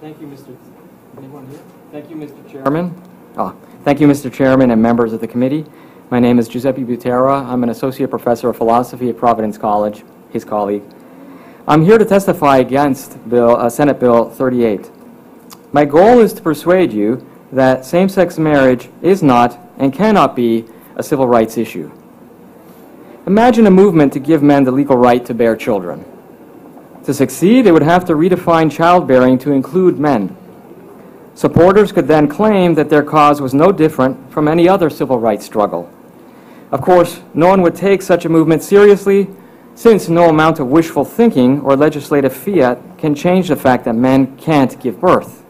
Thank you, Mr. Anyone here? Thank you, Mr. Chairman. Thank you, Mr. Chairman and members of the committee. My name is Giuseppe Butera. I'm an associate professor of philosophy at Providence College, his colleague. I'm here to testify against Senate Bill 38. My goal is to persuade you that same-sex marriage is not and cannot be a civil rights issue. Imagine a movement to give men the legal right to bear children. To succeed, it would have to redefine childbearing to include men. Supporters could then claim that their cause was no different from any other civil rights struggle. Of course, no one would take such a movement seriously, since no amount of wishful thinking or legislative fiat can change the fact that men can't give birth.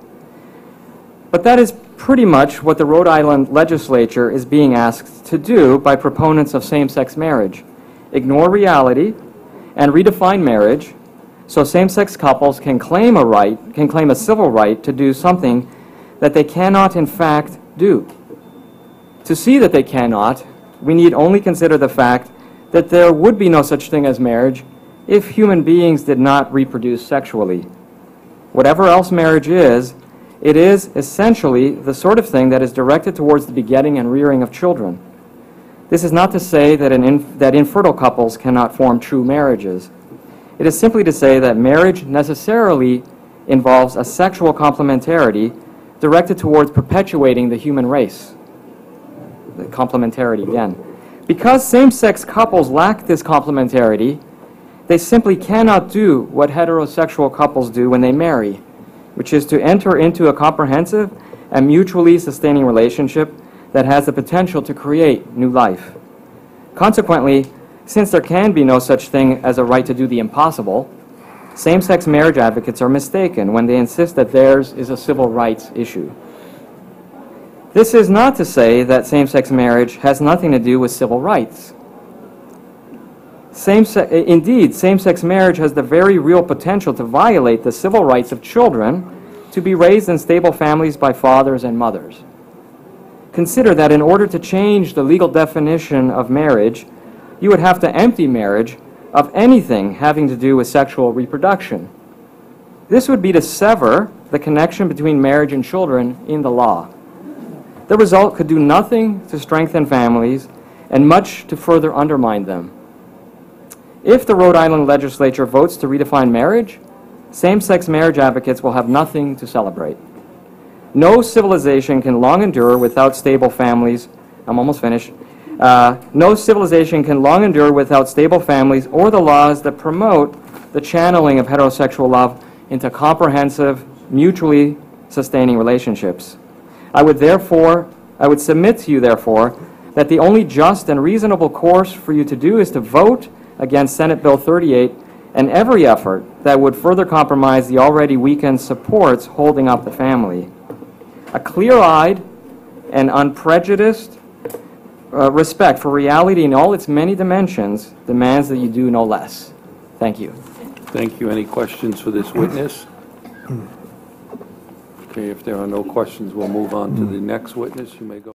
But that is pretty much what the Rhode Island legislature is being asked to do by proponents of same-sex marriage: ignore reality and redefine marriage so same-sex couples can claim a civil right to do something that they cannot in fact do. To see that they cannot, we need only consider the fact that there would be no such thing as marriage if human beings did not reproduce sexually. Whatever else marriage is, it is essentially the sort of thing that is directed towards the begetting and rearing of children. This is not to say that infertile couples cannot form true marriages. It is simply to say that marriage necessarily involves a sexual complementarity directed towards perpetuating the human race. The complementarity again. Because same-sex couples lack this complementarity, they simply cannot do what heterosexual couples do when they marry, which is to enter into a comprehensive and mutually sustaining relationship that has the potential to create new life. Consequently, since there can be no such thing as a right to do the impossible, same-sex marriage advocates are mistaken when they insist that theirs is a civil rights issue. This is not to say that same-sex marriage has nothing to do with civil rights. Indeed, same-sex marriage has the very real potential to violate the civil rights of children to be raised in stable families by fathers and mothers. Consider that in order to change the legal definition of marriage, you would have to empty marriage of anything having to do with sexual reproduction. This would be to sever the connection between marriage and children in the law. The result could do nothing to strengthen families and much to further undermine them. If the Rhode Island legislature votes to redefine marriage, same-sex marriage advocates will have nothing to celebrate. No civilization can long endure without stable families. I'm almost finished. No civilization can long endure without stable families or the laws that promote the channeling of heterosexual love into comprehensive, mutually sustaining relationships. I would submit to you, therefore, that the only just and reasonable course for you to do is to vote against Senate Bill 38 and every effort that would further compromise the already weakened supports holding up the family. A clear-eyed and unprejudiced respect for reality in all its many dimensions demands that you do no less. Thank you. Thank you. Any questions for this witness? Okay, if there are no questions, we'll move on to the next witness. You may go.